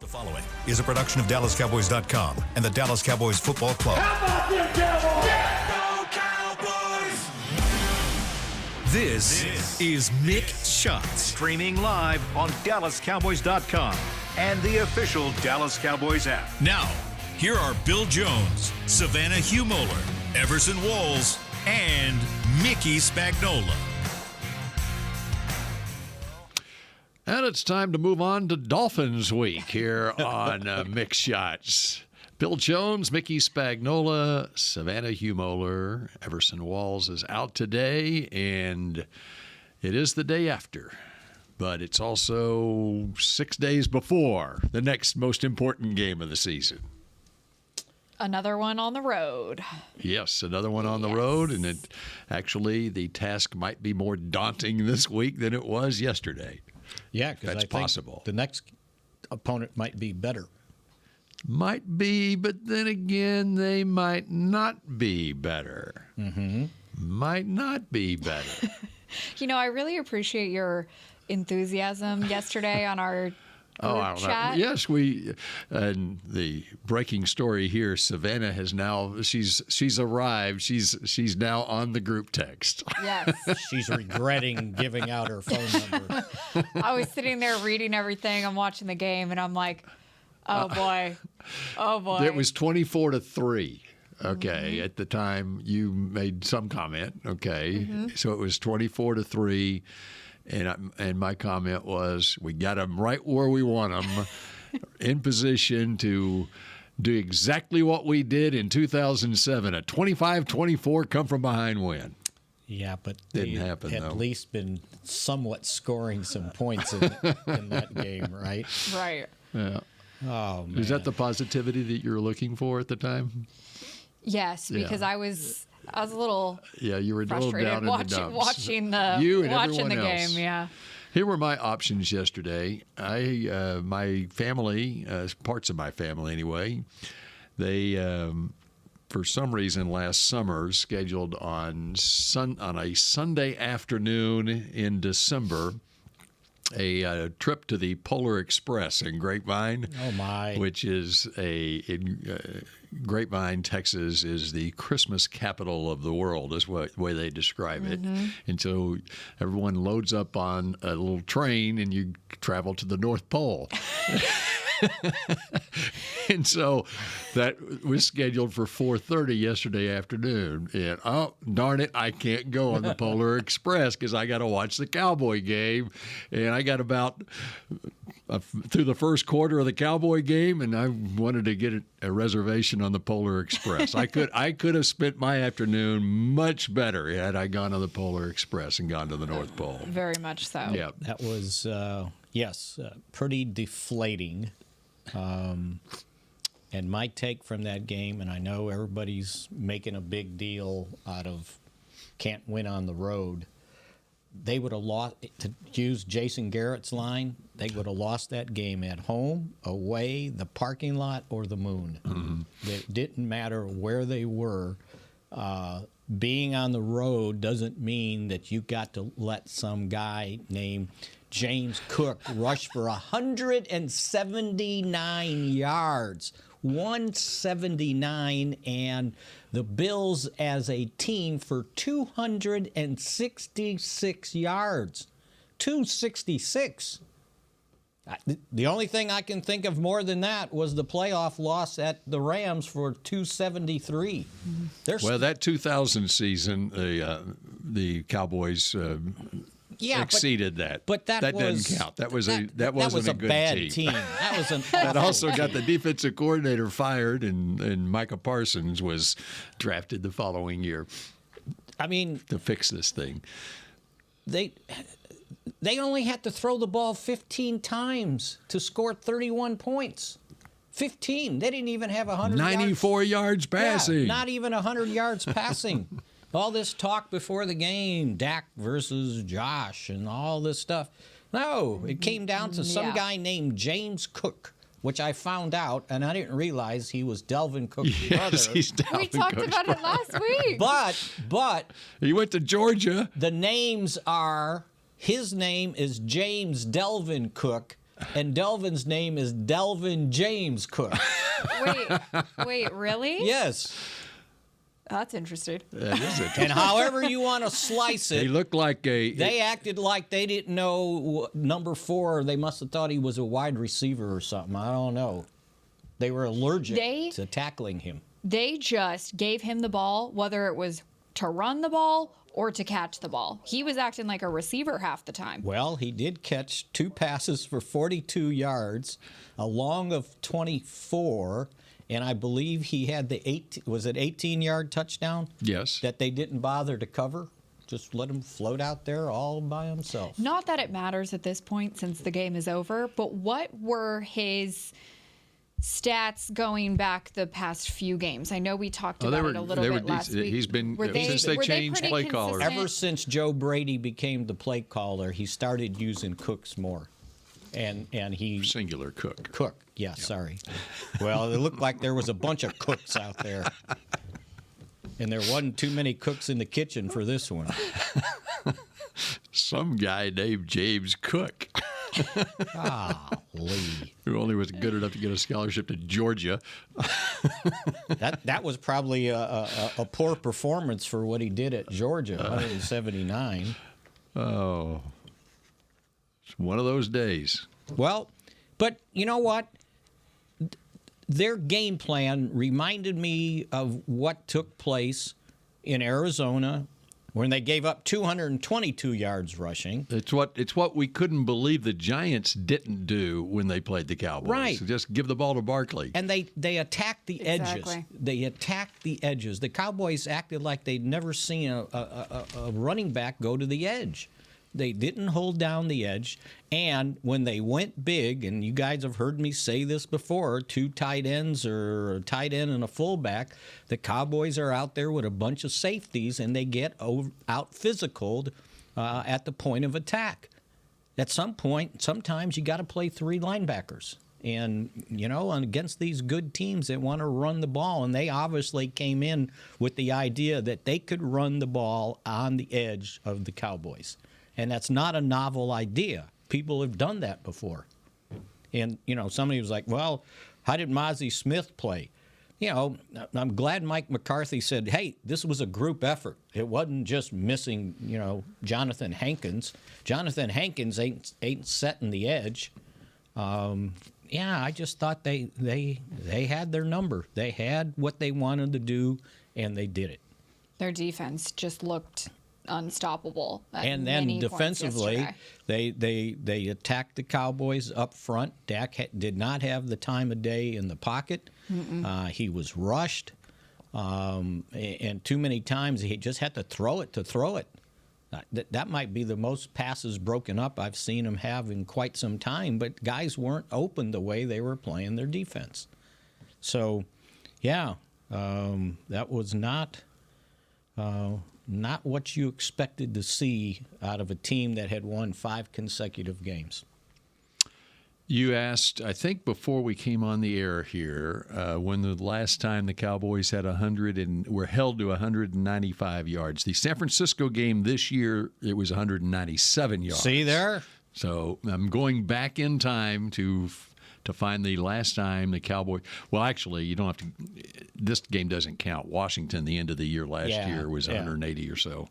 The following is a production of DallasCowboys.com and the Dallas Cowboys Football Club. How about them Cowboys? Yeah, go Cowboys! This is Mick Shots, streaming live on DallasCowboys.com and the official Dallas Cowboys app. Now, here are Bill Jones, Savannah Humoller, Everson Walls, and Mickey Spagnola. And it's time to move on to Dolphins Week here on Mick Shots. Bill Jones, Mickey Spagnola, Savannah Humoller, Everson Walls is out today, and it is the day after. But it's also 6 days before the next most important game of the season. Another one on the road. Yes, another one on the road, and the task might be more daunting this week than it was yesterday. Yeah, because I think possible. The next opponent might be better. Might be, but then again, they might not be better. Mm-hmm. Might not be better. You know, I really appreciate your enthusiasm yesterday on our group chat. Yes, and the breaking story here, Savannah has now, she's arrived. She's now on the group text. Yes. She's regretting giving out her phone number. I was sitting there reading everything. I'm watching the game, and I'm like, oh, boy. Oh, boy. It was 24-3. Okay. At the time, you made some comment. Okay. So it was 24-3. And my comment was, we got them right where we want them, in position to do exactly what we did in 2007, a 25-24 come-from-behind win. Yeah, but Didn't happen, at though. least been somewhat scoring some points in that game, right? Right. Yeah. Oh, man. Is that the positivity that you were looking for at the time? Yes, because I was a little you were a little frustrated down in the dumps. watching You and watching the everyone else. game. Yeah. Here were my options yesterday. My family, parts of my family anyway, they, for some reason last summer, scheduled on a Sunday afternoon in December, a trip to the Polar Express in Grapevine. Oh, my. Which is Grapevine, Texas, is the Christmas capital of the world, is the way they describe it. And so everyone loads up on a little train and you travel to the North Pole. And so that was scheduled for 4:30 yesterday afternoon. And, oh, darn it, I can't go on the Polar Express because I got to watch the Cowboy game. And I got about through the first quarter of the Cowboy game, and I wanted to get a reservation on the Polar Express. I could have spent my afternoon much better had I gone on the Polar Express and gone to the North Pole. Very much so. Yeah. That was, pretty deflating. And my take from that game, and I know everybody's making a big deal out of can't win on the road. They would have lost, to use Jason Garrett's line, they would have lost that game at home, away, the parking lot, or the moon. It didn't matter where they were. Being on the road doesn't mean that you got to let some guy named James Cook rush for 179 yards. 179, and the Bills as a team for 266 yards. 266. The only thing I can think of more than that was the playoff loss at the Rams for 273. Well, that 2000 season, the Cowboys exceeded that. But that doesn't count. That wasn't a good bad team. That was an That awful also got team. the defensive coordinator fired, and Micah Parsons was drafted the following year. I mean, to fix this thing. They only had to throw the ball 15 times to score 31 points. 15. They didn't even have 100 94 yards passing. Yeah, not even 100 yards passing. All this talk before the game, Dak versus Josh and all this stuff. No, it came down to some guy named James Cook, which I found out, and I didn't realize he was Delvin Cook's brother. He's Delvin We talked Cook's about it last week. But he went to Georgia. the names are, his name is James Delvin Cook, and Delvin's name is Delvin James Cook. Wait, really? Yes. That's interesting. That is interesting. And however you want to slice it, He looked like they acted like they didn't know number 4. They must have thought he was a wide receiver or something. I don't know. They were allergic to tackling him. They just gave him the ball, whether it was to run the ball or to catch the ball. He was acting like a receiver half the time. Well, he did catch 2 passes for 42 yards, a long of 24, and I believe he had the 18-yard touchdown? Yes. That they didn't bother to cover. Just let him float out there all by himself. Not that it matters at this point since the game is over, but what were his stats going back the past few games? I know we talked about it a little bit last week. He's been since they changed play callers. Ever since Joe Brady became the play caller, he started using Cooks more. And he singular Cook. Yeah, sorry. Well, it looked like there was a bunch of cooks out there. And there wasn't too many cooks in the kitchen for this one. Some guy named James Cook. Lee. Who only was good enough to get a scholarship to Georgia. That was probably a poor performance for what he did at Georgia, 179. Oh. It's one of those days. Well, but you know what? Their game plan reminded me of what took place in Arizona when they gave up 222 yards rushing. It's what we couldn't believe the Giants didn't do when they played the Cowboys. Right. Just give the ball to Barkley. And they attacked the edges. They attacked the edges. The Cowboys acted like they'd never seen a running back go to the edge. They didn't hold down the edge. And when they went big, and you guys have heard me say this before, 2 tight ends or a tight end and a fullback, the Cowboys are out there with a bunch of safeties, and they get out physicaled at the point of attack. At some point, sometimes you got to play 3 linebackers. And, against these good teams that want to run the ball, and they obviously came in with the idea that they could run the ball on the edge of the Cowboys. And that's not a novel idea. People have done that before. And, somebody was like, well, how did Mozzie Smith play? I'm glad Mike McCarthy said, hey, this was a group effort. It wasn't just missing, Jonathan Hankins. Jonathan Hankins ain't setting the edge. I just thought they had their number. They had what they wanted to do, and they did it. Their defense just looked unstoppable. And then defensively, they attacked the Cowboys up front. Dak did not have the time of day in the pocket. He was rushed, and too many times he just had to throw it. That might be the most passes broken up I've seen him have in quite some time, but guys weren't open the way they were playing their defense. So, that was not what you expected to see out of a team that had won 5 consecutive games. You asked, I think before we came on the air here, when the last time the Cowboys had 100 and were held to 195 yards. The San Francisco game this year, it was 197 yards. See there? So I'm going back in time to find the last time the Cowboys. Well, actually, you don't have to. This game doesn't count. Washington, the end of the year last year was 180 or so.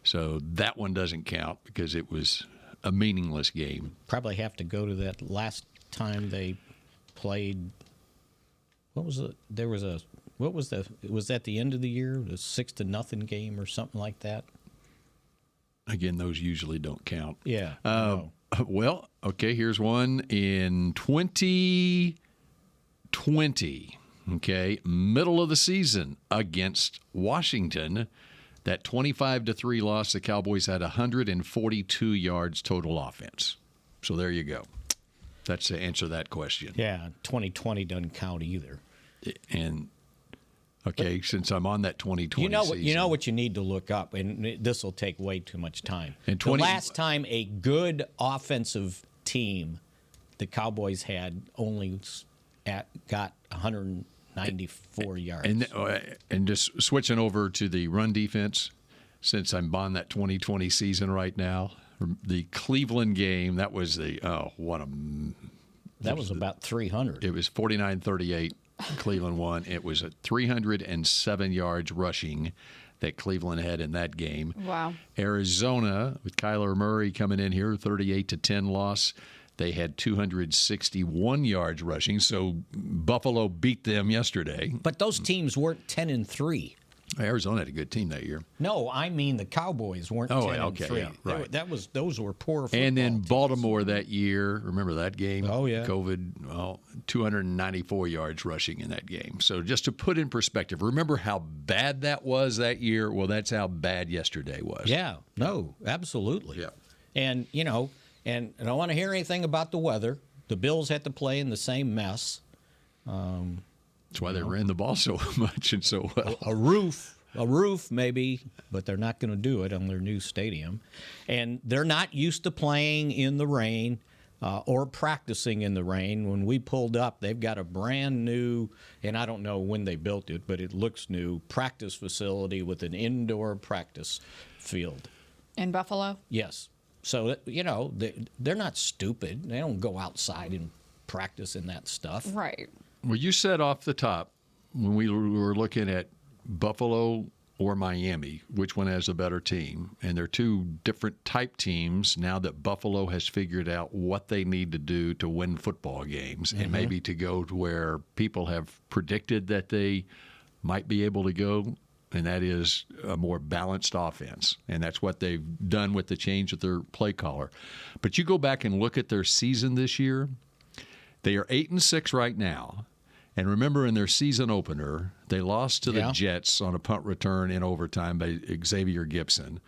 So that one doesn't count because it was a meaningless game. Probably have to go to that last time they played. What was it? Was that the end of the year? The 6-0 game or something like that? Again, those usually don't count. Yeah. Well, okay, here's one in 2020, okay, middle of the season against Washington. That 25-3 loss, the Cowboys had 142 yards total offense. So there you go. That's to answer that question. Yeah, 2020 doesn't count either. And okay, since I'm on that 2020 season. You know what you need to look up, and this will take way too much time. The last time a good offensive team the Cowboys had only got 194 yards. And just switching over to the run defense, since I'm on that 2020 season right now, the Cleveland game, that was what a That was about 300. It was 49-38. Cleveland won. It was at 307 yards rushing that Cleveland had in that game. Wow. Arizona, with Kyler Murray coming in here, 38-10 loss. They had 261 yards rushing, so Buffalo beat them yesterday. But those teams weren't 10-3. Arizona had a good team that year. No, I mean the Cowboys weren't 10-3. Yeah, right. Those were poor football And then teams. Baltimore that year, remember that game? Oh, yeah. COVID, 294 yards rushing in that game. So just to put in perspective, remember how bad that was that year? Well, that's how bad yesterday was. Yeah, no, absolutely. Yeah. And, and I don't want to hear anything about the weather. The Bills had to play in the same mess. That's why they ran the ball so much and so well. A roof maybe, but they're not going to do it on their new stadium. And they're not used to playing in the rain or practicing in the rain. When we pulled up, they've got a brand new, and I don't know when they built it, but it looks new, practice facility with an indoor practice field. In Buffalo? Yes. So, they're not stupid. They don't go outside and practice in that stuff. Right. Well, you said off the top when we were looking at Buffalo or Miami, which one has a better team? And they're two different type teams now that Buffalo has figured out what they need to do to win football games and maybe to go to where people have predicted that they might be able to go, and that is a more balanced offense. And that's what they've done with the change of their play caller. But you go back and look at their season this year, they are 8-6 right now. And remember, in their season opener, they lost to the Jets on a punt return in overtime by Xavier Gibson.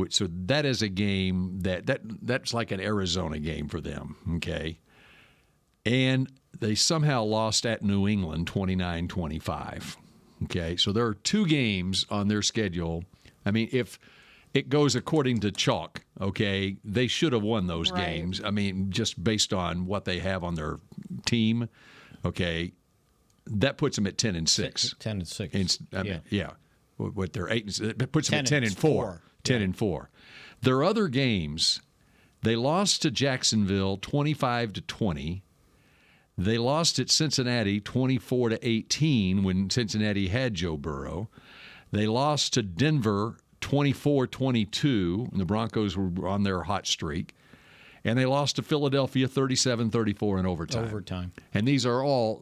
So that is a game that's like an Arizona game for them, okay? And they somehow lost at New England 29-25, okay? So there are two games on their schedule. I mean, if it goes according to chalk, okay, they should have won those games. I mean, just based on what they have on their team, okay, that puts them at 10-6. 10-6. Yeah. What they're 8, that puts them at 10-4. 10-4. Their other games, they lost to Jacksonville 25-20. They lost at Cincinnati 24-18 when Cincinnati had Joe Burrow. They lost to Denver 24-22, and the Broncos were on their hot streak. And they lost to Philadelphia 37-34 in overtime. And these are all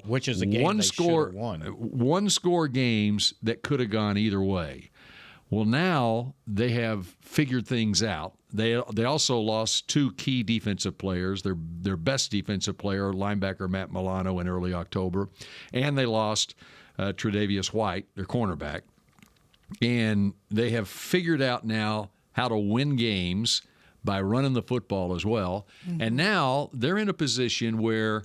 which is a game they should have won. One-score games that could have gone either way. Well, now they have figured things out. They also lost two key defensive players, their best defensive player, linebacker Matt Milano, in early October, and they lost Tre'Davious White, their cornerback. And they have figured out now how to win games by running the football as well. Mm-hmm. And now they're in a position where,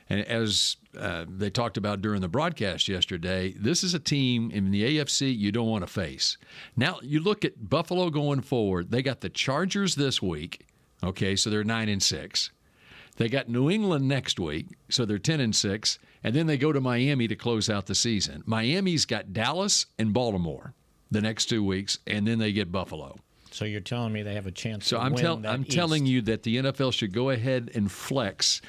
and as they talked about during the broadcast yesterday, this is a team in the AFC you don't want to face. Now, you look at Buffalo going forward. They got the Chargers this week, okay, so they're 9-6. They got New England next week, so they're 10-6. And then they go to Miami to close out the season. Miami's got Dallas and Baltimore the next 2 weeks, and then they get Buffalo. So you're telling me they have a chance to win that I'm telling you that the NFL should go ahead and flex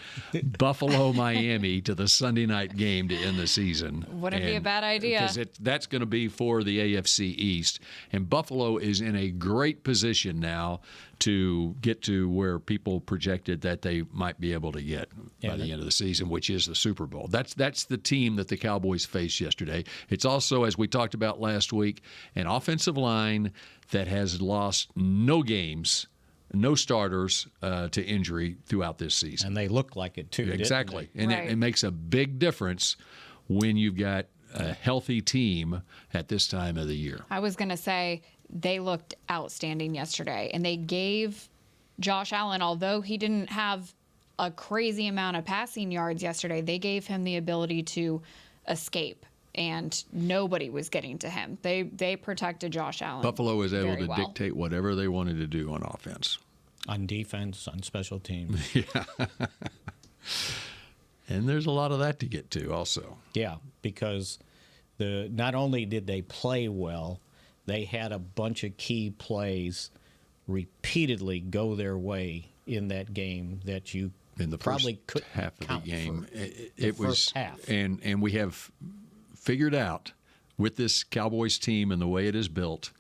Buffalo-Miami to the Sunday night game to end the season. Wouldn't be a bad idea. Because that's going to be for the AFC East. And Buffalo is in a great position now to get to where people projected that they might be able to get by the end of the season, which is the Super Bowl. That's the team that the Cowboys faced yesterday. It's also, as we talked about last week, an offensive line that has lost no games, no starters to injury throughout this season. And they look like it, too. Exactly. And right. it makes a big difference when you've got a healthy team at this time of the year. I was going to say they looked outstanding yesterday, and they gave Josh Allen, although he didn't have a crazy amount of passing yards yesterday, they gave him the ability to escape, and nobody was getting to him. They protected Josh Allen. Buffalo was able to dictate whatever they wanted to do on offense. On defense, on special teams. Yeah. And there's a lot of that to get to also. Yeah, because not only did they play well, they had a bunch of key plays repeatedly go their way in that game that you in the Probably first half of the game. It was first half. And we have figured out with this Cowboys team and the way it is built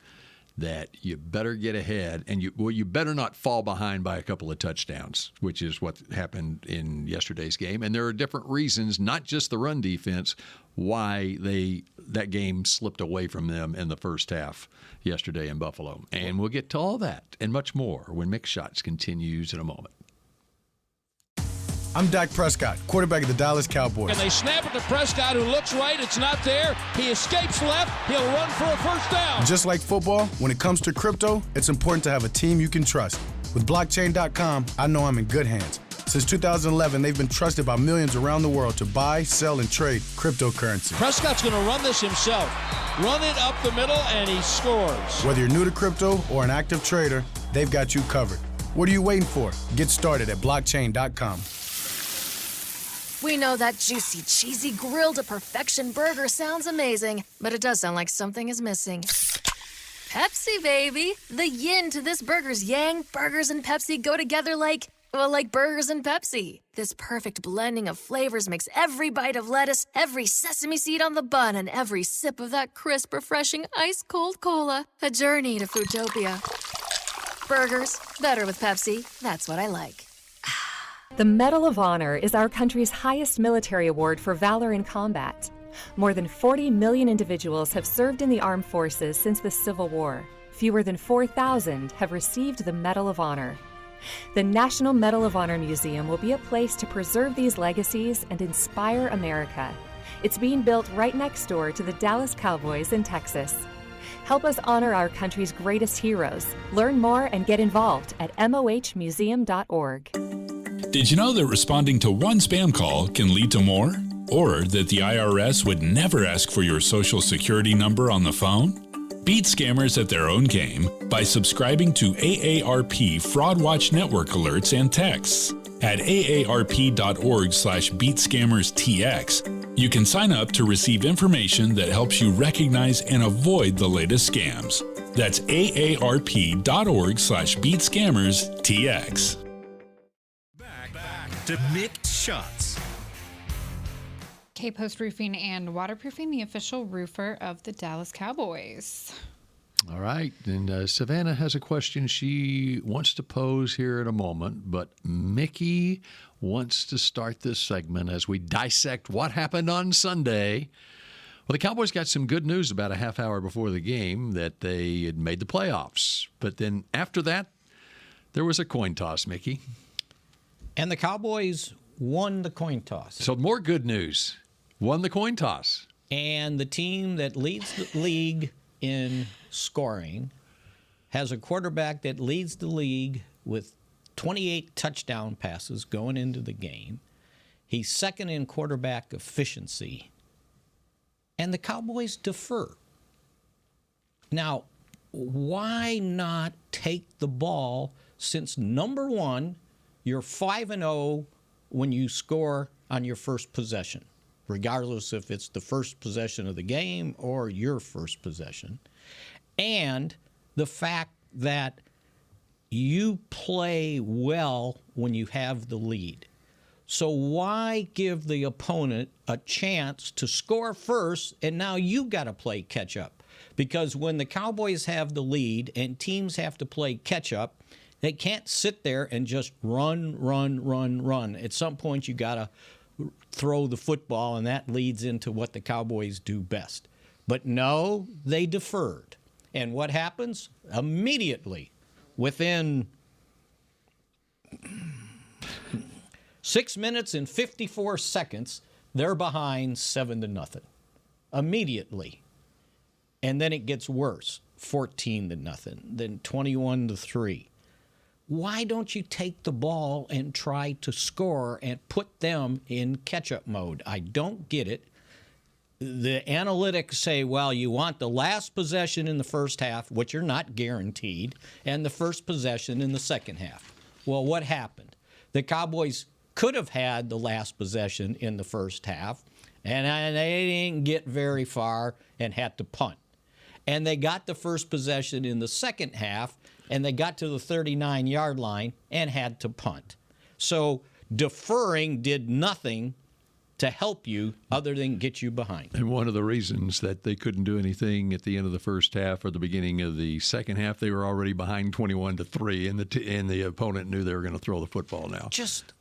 that you better get ahead, and you better not fall behind by a couple of touchdowns, which is what happened in yesterday's game. And there are different reasons, not just the run defense, why that game slipped away from them in the first half yesterday in Buffalo. And we'll get to all that and much more when Mick Shots continues in a moment. I'm Dak Prescott, quarterback of the Dallas Cowboys. And they snap it to Prescott, who looks right. It's not there. He escapes left. He'll run for a first down. Just like football, when it comes to crypto, it's important to have a team you can trust. With blockchain.com, I know I'm in good hands. Since 2011, they've been trusted by millions around the world to buy, sell, and trade cryptocurrency. Prescott's going to run this himself. Run it up the middle, and he scores. Whether you're new to crypto or an active trader, they've got you covered. What are you waiting for? Get started at blockchain.com. We know that juicy, cheesy, grilled to perfection burger sounds amazing, but it does sound like something is missing. Pepsi, baby! The yin to this burger's yang. Burgers and Pepsi go together like burgers and Pepsi. This perfect blending of flavors makes every bite of lettuce, every sesame seed on the bun, and every sip of that crisp, refreshing, ice-cold cola a journey to Foodtopia. Burgers, better with Pepsi. That's what I like. The Medal of Honor is our country's highest military award for valor in combat. More than 40 million individuals have served in the armed forces since the Civil War. Fewer than 4,000 have received the Medal of Honor. The National Medal of Honor Museum will be a place to preserve these legacies and inspire America. It's being built right next door to the Dallas Cowboys in Texas. Help us honor our country's greatest heroes. Learn more and get involved at mohmuseum.org. Did you know that responding to one spam call can lead to more? Or that the IRS would never ask for your social security number on the phone? Beat scammers at their own game by subscribing to AARP Fraud Watch Network alerts and texts. At aarp.org/beatscammerstx, you can sign up to receive information that helps you recognize and avoid the latest scams. That's aarp.org/beatscammerstx. To Mick Shots. K-Post Roofing and Waterproofing, the official roofer of the Dallas Cowboys. All right, and Savannah has a question she wants to pose here in a moment, but Mickey wants to start this segment as we dissect what happened on Sunday. Well, the Cowboys got some good news about a half hour before the game that they had made the playoffs. But then after that, there was a coin toss, Mickey. And the Cowboys won the coin toss. So more good news. Won the coin toss. And the team that leads the league in scoring has a quarterback that leads the league with 28 touchdown passes going into the game. He's second in quarterback efficiency. And the Cowboys defer. Now, why not take the ball since, number one, you're 5-0 when you score on your first possession, regardless if it's the first possession of the game or your first possession. And the fact that you play well when you have the lead. So why give the opponent a chance to score first and now you got to play catch up? Because when the Cowboys have the lead and teams have to play catch up, they can't sit there and just run. At some point, you got to throw the football, and that leads into what the Cowboys do best. But no, they deferred. And what happens? Immediately, within 6 minutes and 54 seconds, they're behind 7-0. Immediately. And then it gets worse, 14-0, then 21-3. Why don't you take the ball and try to score and put them in catch-up mode? I don't get it. The analytics say, well, you want the last possession in the first half, which are not guaranteed, and the first possession in the second half. Well, what happened? The Cowboys could have had the last possession in the first half, and they didn't get very far and had to punt. And they got the first possession in the second half, and they got to the 39-yard line and had to punt. So deferring did nothing to help you other than get you behind. And one of the reasons that they couldn't do anything at the end of the first half or the beginning of the second half, they were already behind 21-3, and the opponent knew they were going to throw the football now. Just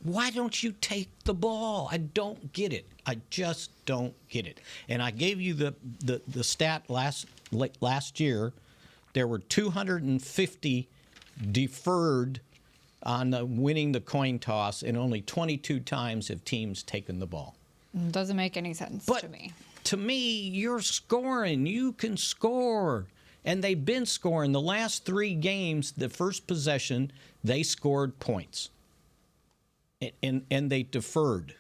why don't you take the ball? I don't get it. I just don't get it. And I gave you the stat last year. There were 250 deferred on winning the coin toss, and only 22 times have teams taken the ball. Doesn't make any sense to me. To me, you're scoring. You can score. And they've been scoring. The last 3 games, the first possession, they scored points. And they deferred.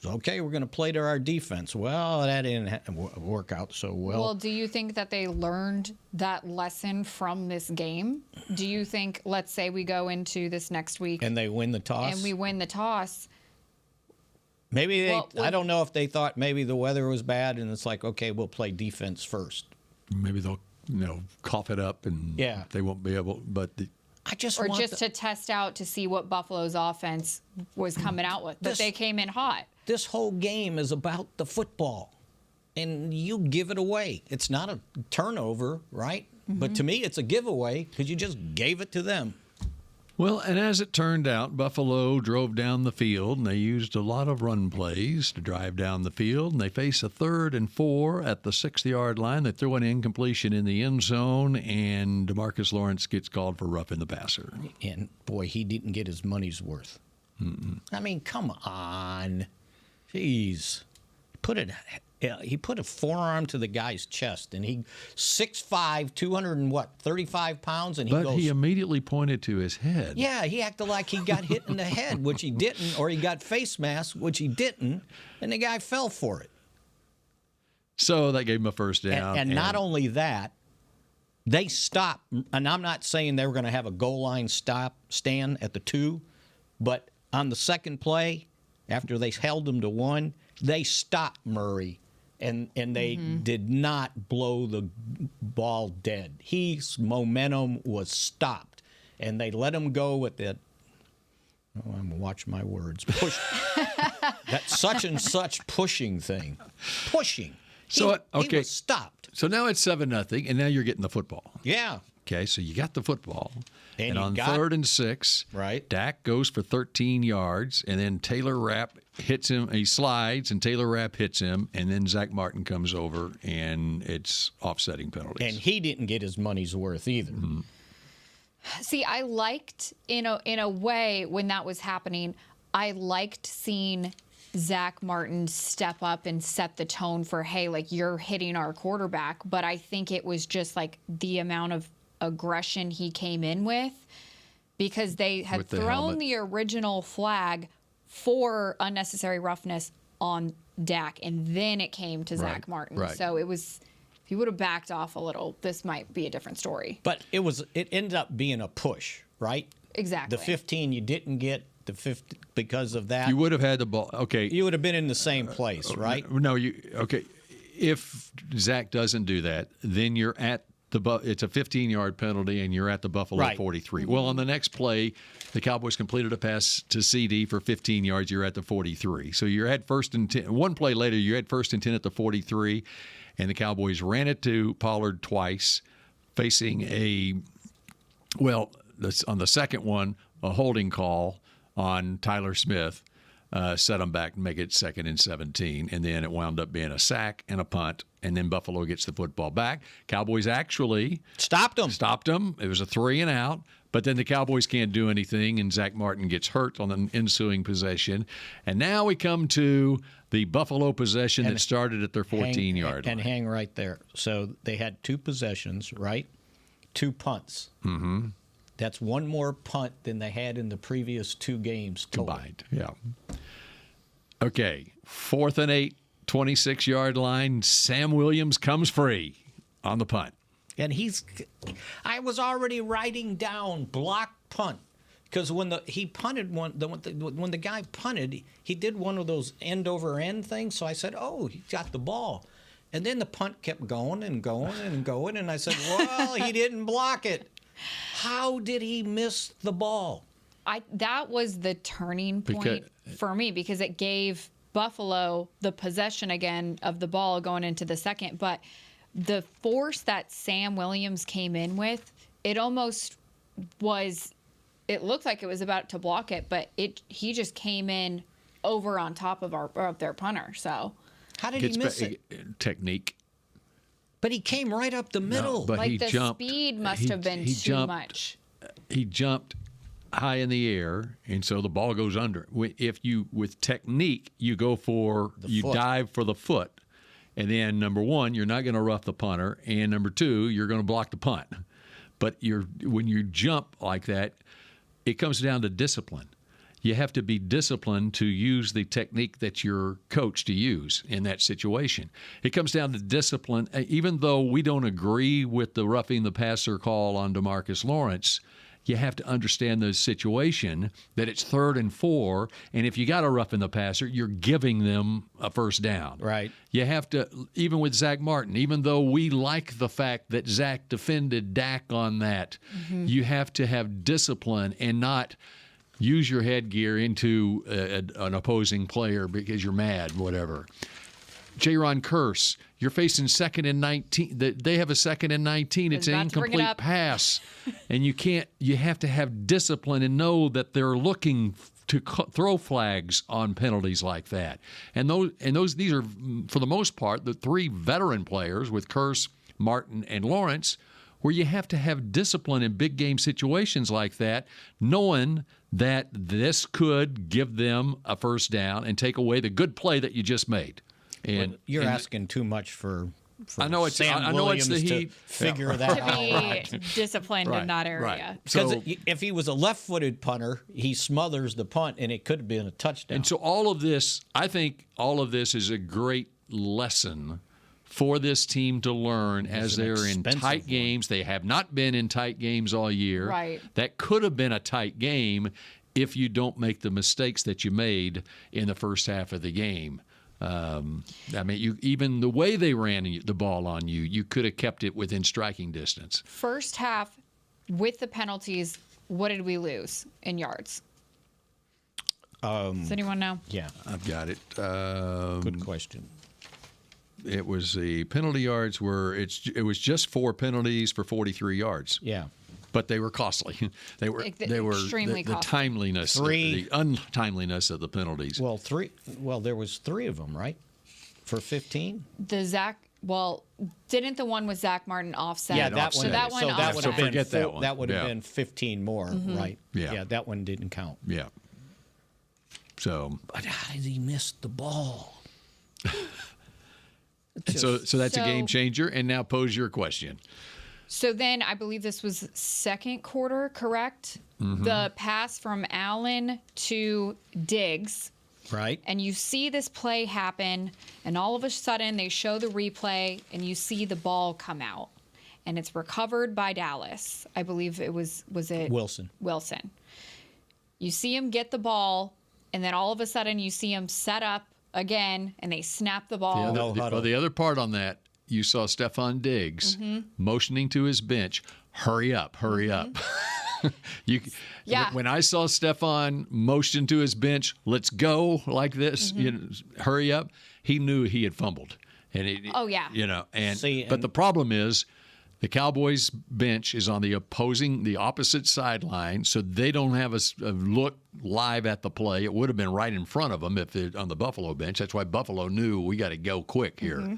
Okay, we're going to play to our defense. Well, that didn't work out so well. Well, do you think that they learned that lesson from this game? Do you think, let's say we go into this next week and they win the toss? And we win the toss. Maybe I don't know if they thought maybe the weather was bad and it's like, okay, we'll play defense first. Maybe they'll, cough it up and they won't be able, but to test out to see what Buffalo's offense was coming out with. But they came in hot. This whole game is about the football, and you give it away. It's not a turnover, right? Mm-hmm. But to me, it's a giveaway because you just gave it to them. Well, and as it turned out, Buffalo drove down the field, and they used a lot of run plays to drive down the field, and they face a 3rd and 4 at the 6-yard line. They threw an incompletion in the end zone, and DeMarcus Lawrence gets called for roughing the passer. And, boy, he didn't get his money's worth. Mm-mm. I mean, come on. Jeez. He put a forearm to the guy's chest, and he 6'5", 235 pounds, and he But he immediately pointed to his head. Yeah, he acted like he got hit in the head, which he didn't, or he got face mask, which he didn't, and the guy fell for it. So that gave him a first down. And not only that, they stopped, and I'm not saying they were going to have a goal line stand at the 2, but on the second play, after they held him to 1, they stopped Murray, and they did not blow the ball dead. His momentum was stopped, and they let him go with that. Oh, I'm watching my words. Push that such and such pushing thing. Pushing. He was stopped. So now it's 7-0, and now you're getting the football. Yeah. Okay, so you got the football. And on 3rd and 6, right, Dak goes for 13 yards, and then Taylor Rapp hits him. He slides, and Taylor Rapp hits him, and then Zach Martin comes over, and it's offsetting penalties. And he didn't get his money's worth either. Mm-hmm. See, I liked, in a way, when that was happening, I liked seeing Zach Martin step up and set the tone for, hey, like, you're hitting our quarterback. But I think it was just, like, the amount of aggression he came in with, because they had thrown the original flag for unnecessary roughness on Dak, and then it came to Zach Martin. Right. So it was, if he would have backed off a little, this might be a different story. But it ended up being a push, right? Exactly. The 15 you didn't get, the 50 because of that. You would have had the ball. Okay. You would have been in the same place, right? No, okay. If Zach doesn't do that, then you're at it's a 15-yard penalty, and you're at the Buffalo 43. Well, on the next play, the Cowboys completed a pass to CD for 15 yards. You're at the 43. So you're at 1st and 10. One play later, you're at 1st and 10 at the 43, and the Cowboys ran it to Pollard twice, facing on the second one, a holding call on Tyler Smith. Set them back and make it 2nd and 17. And then it wound up being a sack and a punt. And then Buffalo gets the football back. Cowboys actually stopped them. It was a 3 and out. But then the Cowboys can't do anything, and Zach Martin gets hurt on the ensuing possession. And now we come to the Buffalo possession that started at their 14-yard line. And hang right there. So they had 2 possessions, right? 2 punts. Mm-hmm. That's one more punt than they had in the previous 2 games combined. Yeah. Okay, 4th and 8, 26-yard line. Sam Williams comes free on the punt. And I was already writing down block punt, because when he punted when the guy punted, he did one of those end over end things. So I said, oh, he got the ball. And then the punt kept going and going and going, and I said, well, he didn't block it. How did he miss the ball? that was the turning point for me, because it gave Buffalo the possession again of the ball going into the second. But the force that Sam Williams came in with, it almost was, it looked like it was about to block it, but he just came in over on top of their punter. So how did he miss it? Technique. But he came right up the middle. No, but like he the jumped, speed must have been too much. He jumped high in the air, and so the ball goes under. If you, with technique, you go for, you dive for the foot, and then number one, you're not going to rough the punter, and number two, you're going to block the punt. But when you jump like that, it comes down to discipline. You have to be disciplined to use the technique that you're coached to use in that situation. It comes down to discipline. Even though we don't agree with the roughing the passer call on DeMarcus Lawrence, you have to understand the situation that it's 3rd and 4, and if you got to roughen the passer, you're giving them a first down. Right. You have to, even with Zach Martin, even though we like the fact that Zach defended Dak on that, you have to have discipline and not use your headgear into an opposing player because you're mad, whatever. Jaron Curse, you're facing 2nd and 19. They have a 2nd and 19. It's an incomplete pass. And you have to have discipline and know that they're looking to throw flags on penalties like that. And these are, for the most part, the 3 veteran players with Curse, Martin, and Lawrence, where you have to have discipline in big game situations like that, knowing that this could give them a first down and take away the good play that you just made. And you're asking too much for I know it's the Heat. Figure that out. To be disciplined in that area. Right. Because if he was a left-footed punter, he smothers the punt, and it could have been a touchdown. And so all of this, I think all of this is a great lesson for this team to learn as they're in tight games. They have not been in tight games all year. Right. That could have been a tight game if you don't make the mistakes that you made in the first half of the game. I mean, even the way they ran the ball on you, you could have kept it within striking distance. First half, with the penalties, what did we lose in yards? Does anyone know? Yeah. I've got it. Good question. It was the penalty yards it was just 4 penalties for 43 yards. Yeah. But they were costly. They were extremely the costly. timeliness, the untimeliness of the penalties. Well, there was 3 of them, right? For 15? Didn't the one with Zach Martin offset? Yeah, that one. So that one would have been that one. That would have been 15 more, right? Yeah, that one didn't count. Yeah. So, but how did he miss the ball? So that's a game changer. And now pose your question. So then I believe this was second quarter, correct? The pass from Allen to Diggs. Right. And you see this play happen, and all of a sudden they show the replay, and you see the ball come out. And it's recovered by Dallas. I believe it was it? Wilson. You see him get the ball, and then all of a sudden you see him set up again, and they snap the ball. The other part on that, you saw Stephon Diggs motioning to his bench, hurry up. When I saw Stephon motion to his bench, let's go like this, hurry up, he knew he had fumbled. And but the problem is the Cowboys bench is on the opposite sideline, so they don't have a look live at the play. It would have been right in front of them if they're on the Buffalo bench. That's why Buffalo knew we got to go quick here.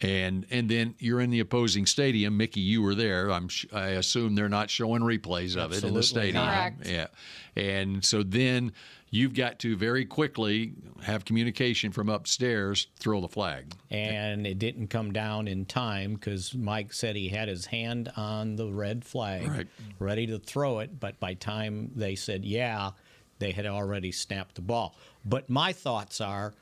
And then you're in the opposing stadium. Mickey, you were there. I assume they're not showing replays of it in the stadium. Correct. Yeah. And so then you've got to very quickly have communication from upstairs, throw the flag. And it didn't come down in time because Mike said he had his hand on the red flag, ready to throw it. But by time they said, they had already snapped the ball. But my thoughts are,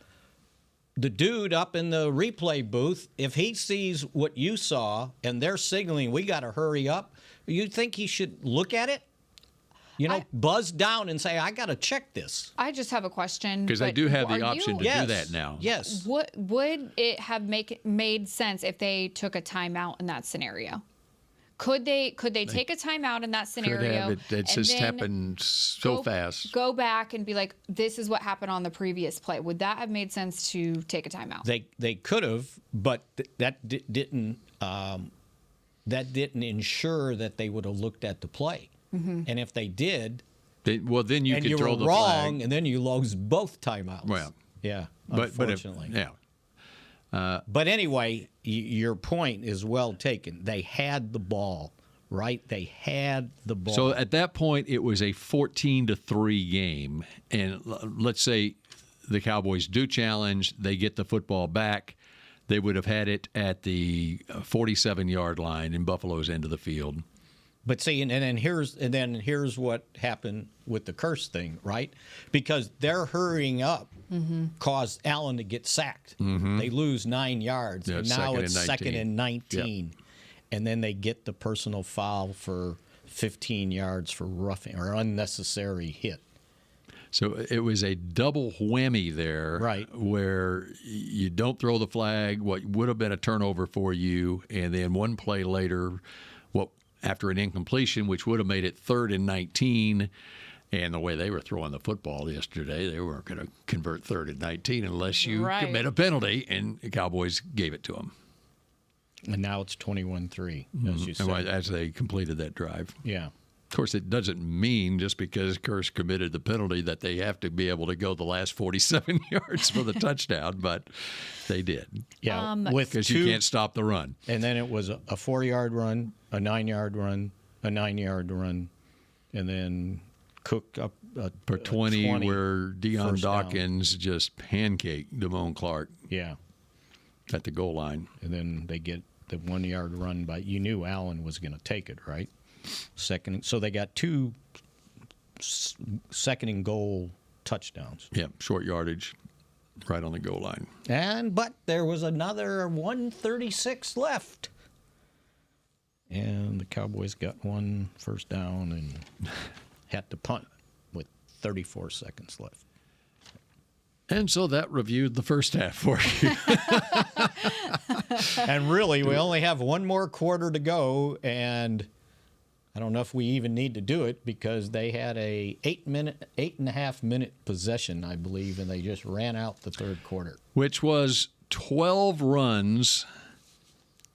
the dude up in the replay booth, if he sees what you saw and they're signaling, we got to hurry up, you think he should look at it? Buzz down and say, I got to check this. I just have a question. Because they do have the option to do that now. Yes. Would it have made sense if they took a timeout in that scenario? Could they take a timeout in that scenario? It's just happened so fast. Go back and be like, this is what happened on the previous play. Would that have made sense to take a timeout? They could have, but that didn't ensure that they would have looked at the play. Mm-hmm. And if they did, then you could throw the wrong, flag. and then you lose both timeouts. Well, yeah, unfortunately. But anyway, your point is well taken. They had the ball, right? They had the ball. So at that point, it was a 14-3 game, and let's say the Cowboys do challenge, they get the football back. They would have had it at the 47-yard line in Buffalo's end of the field. But see, and then here's what happened with the curse thing, right? Because their hurrying up caused Allen to get sacked. Mm-hmm. They lose 9 yards, and now it's 2nd and 19. Yep. And then they get the personal foul for 15 yards for roughing or unnecessary hit. So it was a double whammy there, right? Where you don't throw the flag, what would have been a turnover for you, and then one play later, after an incompletion, which would have made it 3rd and 19, and the way they were throwing the football yesterday, they weren't going to convert 3rd and 19 unless you commit a penalty, and the Cowboys gave it to them. And now it's 21-3, as you said. As they completed that drive. Yeah. Of course, it doesn't mean just because Curse committed the penalty that they have to be able to go the last 47 yards for the touchdown, but they did. Yeah, because you can't stop the run. And then it was a 4-yard run, a 9-yard run, a 9-yard run, and then Cook up for 20 where Deion Dawkins just pancaked Damone Clark. Yeah. At the goal line. And then they get the 1-yard run by, you knew Allen was going to take it, right? So they got 2 second and goal touchdowns. Yeah, short yardage, right on the goal line. But there was another 1:36 left, and the Cowboys got 1 first down and had to punt with 34 seconds left. And so that reviewed the first half for you. And really, we only have 1 more quarter to go, and I don't know if we even need to do it because they had a 8.5 minute possession, I believe, and they just ran out the third quarter. Which was 12 runs,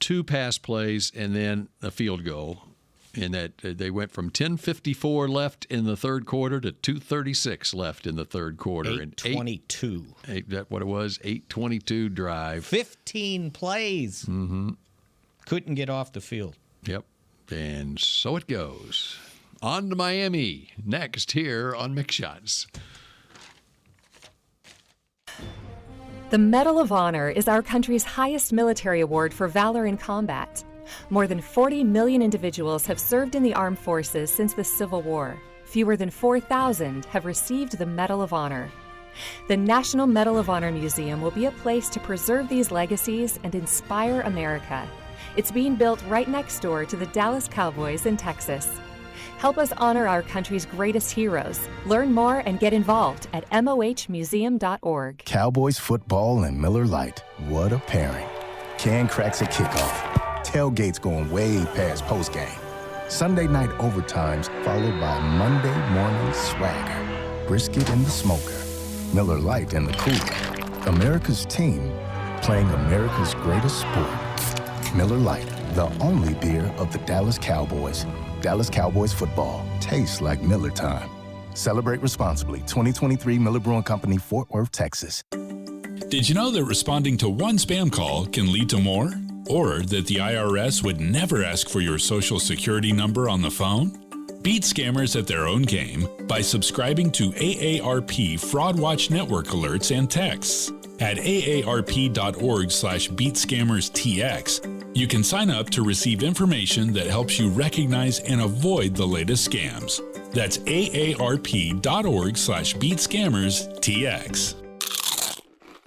2 pass plays, and then a field goal. And that they went from 10:54 left in the third quarter to 2:36 left in the third quarter. 8:22. That's what it was, 8:22 drive. 15 plays. Mm-hmm. Couldn't get off the field. Yep. And so it goes. On to Miami. Next here on Mick Shots. The Medal of Honor is our country's highest military award for valor in combat. More than 40 million individuals have served in the armed forces since the Civil War. Fewer than 4,000 have received the Medal of Honor. The National Medal of Honor Museum will be a place to preserve these legacies and inspire America. It's being built right next door to the Dallas Cowboys in Texas. Help us honor our country's greatest heroes. Learn more and get involved at mohmuseum.org. Cowboys football and Miller Lite. What a pairing. Can cracks at kickoff. Tailgates going way past postgame. Sunday night overtimes followed by Monday morning swagger. Brisket in the smoker. Miller Lite in the cooler. America's team playing America's greatest sport. Miller Lite, the only beer of the Dallas Cowboys. Dallas Cowboys football tastes like Miller time. Celebrate responsibly. 2023 Miller Brewing Company, Fort Worth, Texas. Did you know that responding to one spam call can lead to more? Or that the IRS would never ask for your social security number on the phone? Beat scammers at their own game by subscribing to AARP Fraud Watch Network alerts and texts. At aarp.org/beatscammerstx, you can sign up to receive information that helps you recognize and avoid the latest scams. That's aarp.org/beatscammerstx.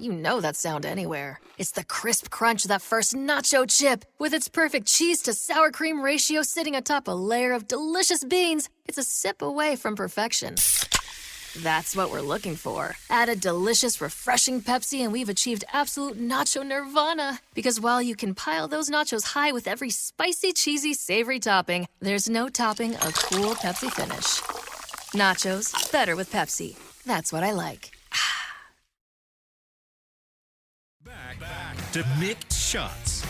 You know that sound anywhere. It's the crisp crunch of that first nacho chip. With its perfect cheese to sour cream ratio sitting atop a layer of delicious beans, it's a sip away from perfection. That's what we're looking for. Add a delicious, refreshing Pepsi, and we've achieved absolute nacho nirvana. Because while you can pile those nachos high with every spicy, cheesy, savory topping, there's no topping a cool Pepsi finish. Nachos, better with Pepsi. That's what I like. Back to Mick Shots.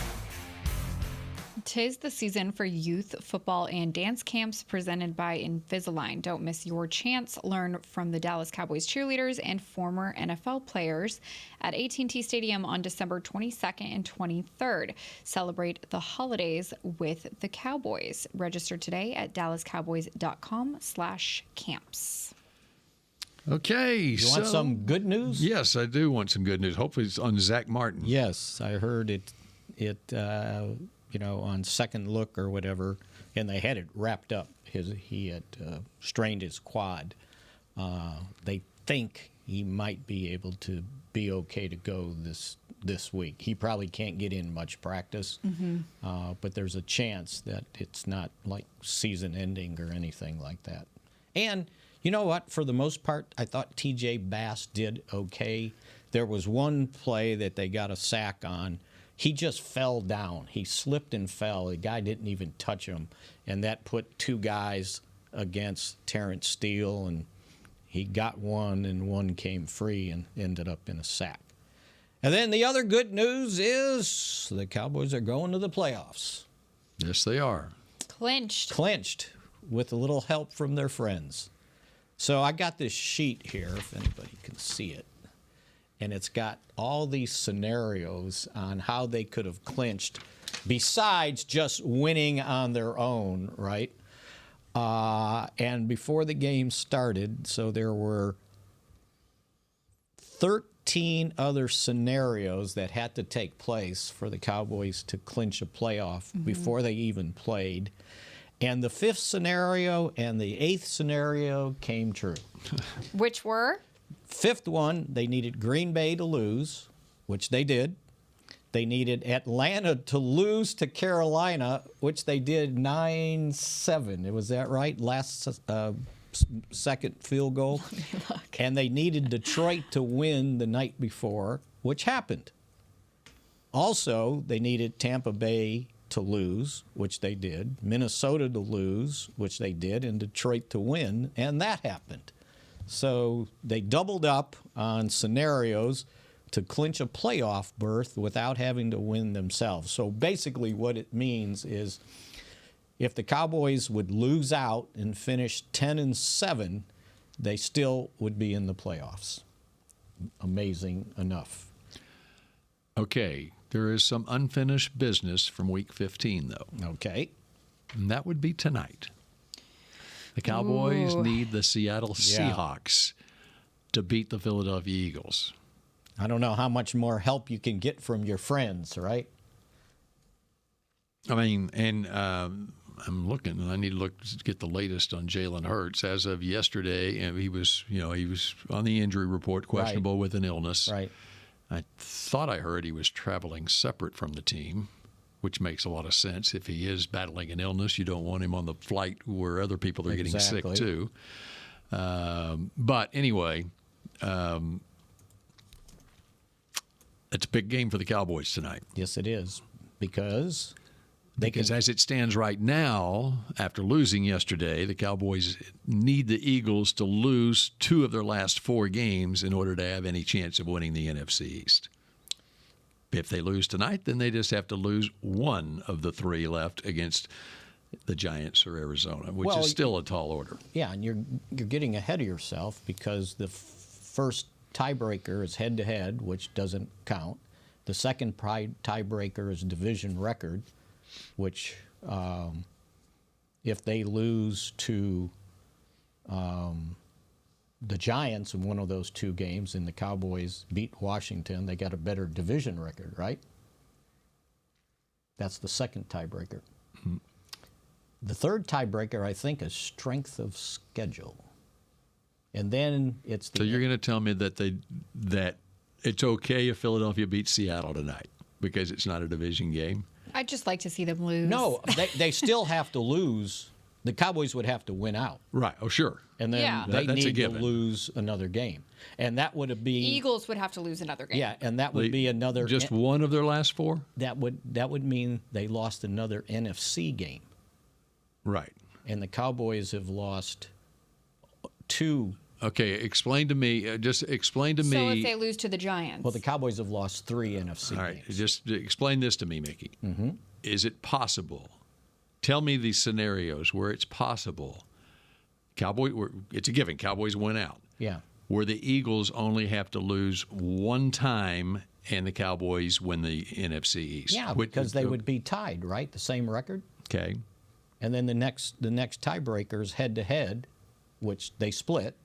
'Tis the season for youth football and dance camps presented by Invisalign. Don't miss your chance. Learn from the Dallas Cowboys cheerleaders and former NFL players at AT&T Stadium on December 22nd and 23rd. Celebrate the holidays with the Cowboys. Register today at dallascowboys.com/camps. Okay. You want some good news? Yes, I do want some good news. Hopefully it's on Zach Martin. Yes, I heard it on second look or whatever, and they had it wrapped up. He had strained his quad. They think he might be able to be okay to go this week. He probably can't get in much practice, but there's a chance that it's not like season ending or anything like that. And you know what? For the most part, I thought T.J. Bass did okay. There was one play that they got a sack on. He just fell down. He slipped and fell. The guy didn't even touch him, and that put two guys against Terrence Steele, and he got one, and one came free and ended up in a sack. And then the other good news is the Cowboys are going to the playoffs. Yes, they are. Clinched with a little help from their friends. So I got this sheet here, if anybody can see it. And it's got all these scenarios on how they could have clinched besides just winning on their own, right? And before the game started, so there were 13 other scenarios that had to take place for the Cowboys to clinch a playoff before they even played. And the fifth scenario and the eighth scenario came true. Which were? Fifth one, they needed Green Bay to lose, which they did. They needed Atlanta to lose to Carolina, which they did 9-7. Was that right? Last second field goal. And they needed Detroit to win the night before, which happened. Also, they needed Tampa Bay to lose, which they did, Minnesota to lose, which they did, and Detroit to win, and that happened. So they doubled up on scenarios to clinch a playoff berth without having to win themselves. So basically what it means is if the Cowboys would lose out and finish 10-7, they still would be in the playoffs. Amazing enough. Okay. There is some unfinished business from Week 15, though. Okay. And that would be tonight. The Cowboys need the Seattle Seahawks to beat the Philadelphia Eagles. I don't know how much more help you can get from your friends, right? I mean, and I'm looking, and I need to get the latest on Jalen Hurts. As of yesterday, and he was on the injury report, questionable with an illness. Right. I thought I heard he was traveling separate from the team, which makes a lot of sense. If he is battling an illness, you don't want him on the flight where other people are getting sick too. But anyway, it's a big game for the Cowboys tonight. Yes, it is. Because as it stands right now, after losing yesterday, the Cowboys need the Eagles to lose 2 of their last 4 games in order to have any chance of winning the NFC East. If they lose tonight, then they just have to lose 1 of the 3 left against the Giants or Arizona, which is still a tall order. Yeah, and you're getting ahead of yourself because the first tiebreaker is head-to-head, which doesn't count. The second tiebreaker is division record, which if they lose to the Giants in one of those 2 games and the Cowboys beat Washington, they got a better division record, right? That's the second tiebreaker. Mm-hmm. The third tiebreaker, I think, is strength of schedule. And then it's So you're going to tell me that it's okay if Philadelphia beats Seattle tonight because it's not a division game? I'd just like to see them lose. No, they still have to lose the Cowboys would have to win out. Right. Oh, sure. And then Yeah. they That's a need to given. lose another game. And that would be Eagles would have to lose another game. Yeah, and that would be another Just one of their last 4? that would mean they lost another NFC game. Right. And the Cowboys have lost 2. Okay, explain to me. Explain to So me. if they lose to the Giants, Well, the Cowboys have lost 3 NFC All right, games. just explain this to me, Mickey. Mm-hmm. Is it possible? Tell me the scenarios where it's possible. It's a given. Cowboys win out. Yeah. Where the Eagles only have to lose one time, and the Cowboys win the NFC East. Yeah, because they would be tied, right? The same record. Okay. And then the next tiebreaker is head-to-head, which they split,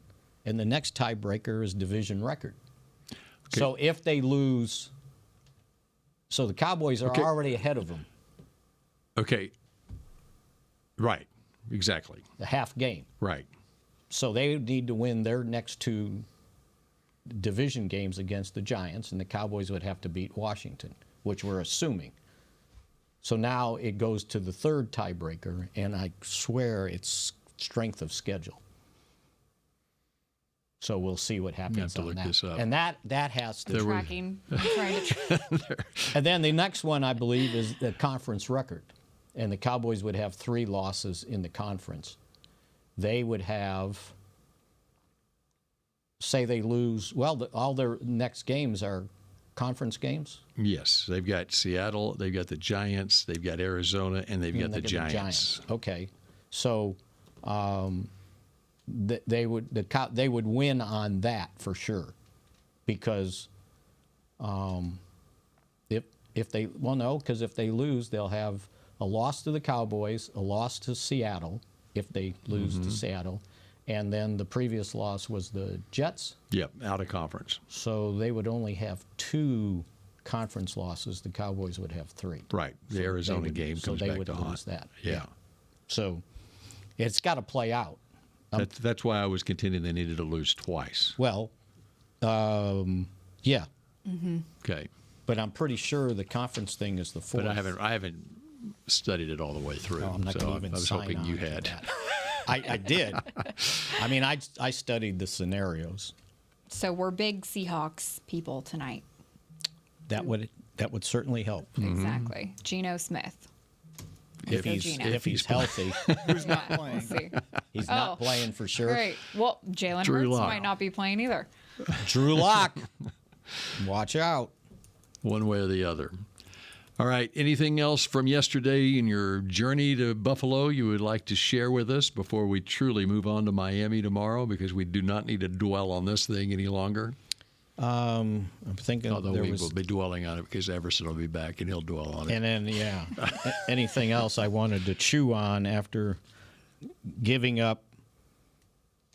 and the next tiebreaker is division record. Okay. So if they lose, so the Cowboys are already ahead of them, Okay. Right. Exactly. the half game. Right. So they need to win their next 2 division games against the Giants, and the Cowboys would have to beat Washington, which we're assuming. So now it goes to the third tiebreaker, and I swear it's strength of schedule. So we'll see what happens You have to on look that. this up. And that has to. tracking. I'm trying to And then the next one, I believe, is the conference record. And the Cowboys would have 3 losses in the conference. They would have, say they lose, well, all their next games are conference games. Yes, they've got Seattle, they've got the Giants, they've got Arizona, and they've got the Giants. Okay. So they would win on that for sure, because if they if they lose, they'll have a loss to the Cowboys, a loss to Seattle if they lose to Seattle, and then the previous loss was the Jets. Yep, out of conference. So they would only have 2 conference losses. The Cowboys would have 3. Right. The Arizona game comes they back would to lose haunt. that. Yeah. So it's got to play out. That's why I was contending they needed to lose twice. Well, yeah, Okay. but I'm pretty sure the conference thing is the 4th. But I haven't studied it all the way through. No, I'm not so going to even I was sign hoping on you to had. that. I did. I mean, I studied the scenarios. So we're big Seahawks people tonight. That would certainly help Exactly. Geno Smith. if go he's Geno. if he's healthy. Who's not We'll playing? see. He's not playing for sure. Great. Well, Jalen Drew Hurts Lock. might not be playing either. Drew Lock, watch out. One way or the other. All right. Anything else from yesterday in your journey to Buffalo you would like to share with us before we truly move on to Miami tomorrow? Because we do not need to dwell on this thing any longer. I'm thinking Although there we was, will be dwelling on it because Everson will be back and he'll dwell on it. and then anything else I wanted to chew on after giving up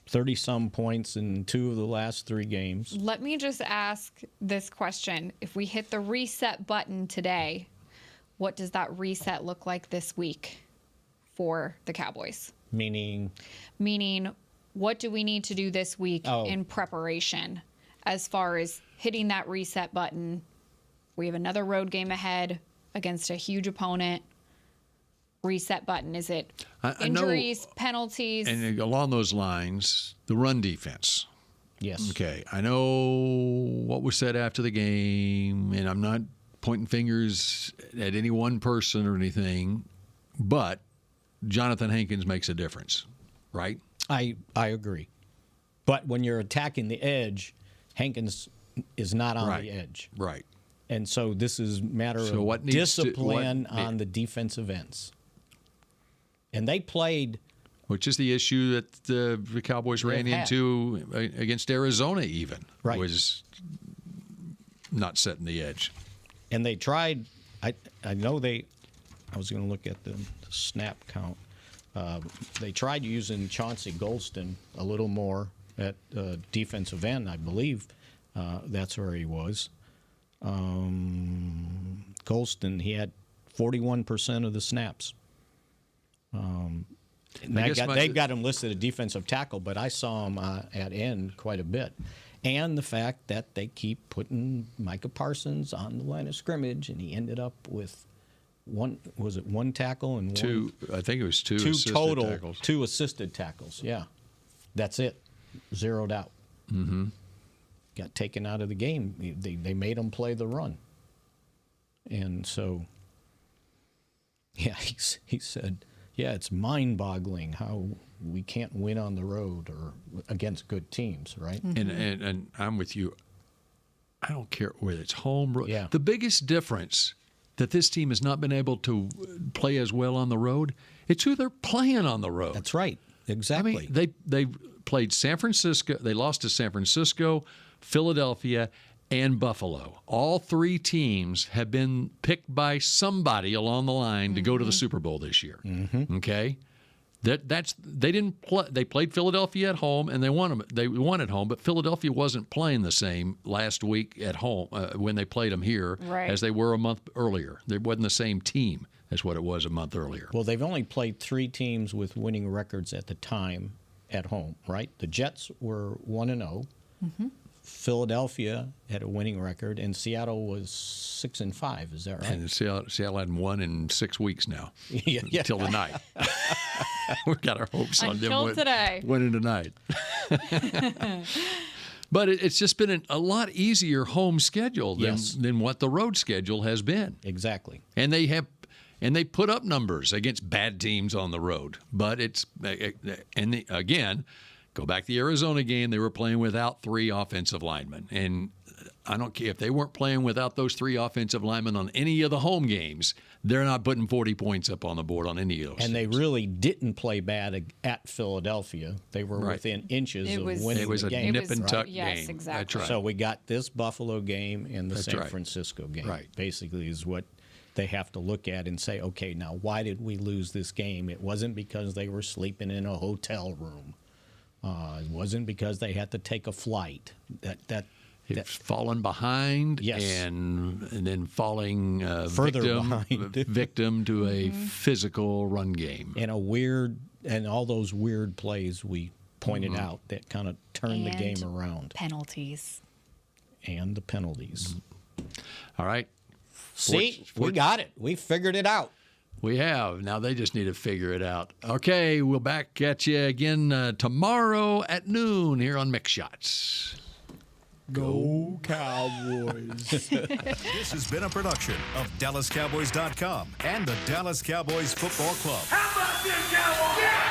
30-some points in 2 of the last 3 games. Let me just ask this question. If we hit the reset button today, what does that reset look like this week for the Cowboys? Meaning, what do we need to do this week Oh. in preparation as far as hitting that reset button? We have another road game ahead against a huge opponent. Reset button. Is it I know- injuries, penalties? And along those lines, the run defense. yes. Okay, I know what was said after the game, and I'm not pointing fingers at any one person or anything, but Jonathan Hankins makes a difference, right? I agree. But when you're attacking the edge, Hankins is not on Right. the edge. Right. And so this is a matter So of what needs to- discipline what- on the defensive ends. And they played, Which is the issue that the Cowboys ran They've had. into against Arizona even, Right. was not setting the edge. and they tried. I know they. I was going to look at the snap count. They tried using Chauncey Golston a little more at defensive end. I believe that's where he was. Golston, he had 41% of the snaps. They've got him listed as defensive tackle, but I saw him at end quite a bit. And the fact that they keep putting Micah Parsons on the line of scrimmage, and he ended up with one tackle and two. I think it was two assisted total tackles. 2 assisted tackles. Yeah, that's it. Zeroed out. Mm-hmm. Got taken out of the game. They made him play the run, and so yeah, he said, yeah, it's mind-boggling how we can't win on the road or against good teams, right? Mm-hmm. And I'm with you. I don't care whether it's home. Yeah. The biggest difference that this team has not been able to play as well on the road, it's who they're playing on the road. That's right. Exactly. I mean, they played San Francisco. They lost to San Francisco, Philadelphia, and Buffalo. All 3 teams have been picked by somebody along the line to go to the Super Bowl this year. Mm-hmm. Okay, they didn't play. They played Philadelphia at home and they won them. They won at home, but Philadelphia wasn't playing the same last week at home when they played them here as they were a month earlier. They wasn't the same team as what it was a month earlier. Well, they've only played 3 teams with winning records at the time at home, right? The Jets were 1-0. Mm-hmm. Philadelphia had a winning record, and Seattle was 6-5. Is that right? And Seattle hadn't won in 6 weeks now. Yeah. Until tonight. We've got our hopes on them winning tonight. But it's just been a lot easier home schedule than what the road schedule has been. Exactly. And they put up numbers against bad teams on the road. But again, go back to the Arizona game, they were playing without 3 offensive linemen. And I don't care if they weren't playing without those 3 offensive linemen on any of the home games, they're not putting 40 points up on the board on any of those. And they really didn't play bad at Philadelphia. They were within inches of winning the game. It was a nip and tuck game. Yes, exactly. That's right. So we got this Buffalo game and the That's San right. Francisco game. Right. Basically is what they have to look at and say, okay, now why did we lose this game? It wasn't because they were sleeping in a hotel room. It wasn't because they had to take a flight. Fallen behind, yes. and then falling further behind, victim to a physical run game, and all those weird plays we pointed out that kind of turned the game around. Penalties. And the penalties. All right. See, we got it. We figured it out. We have. Now they just need to figure it out. Okay, we'll back at you again tomorrow at noon here on Mix Shots. Go Cowboys. This has been a production of DallasCowboys.com and the Dallas Cowboys Football Club. How about this, Cowboys? Yeah!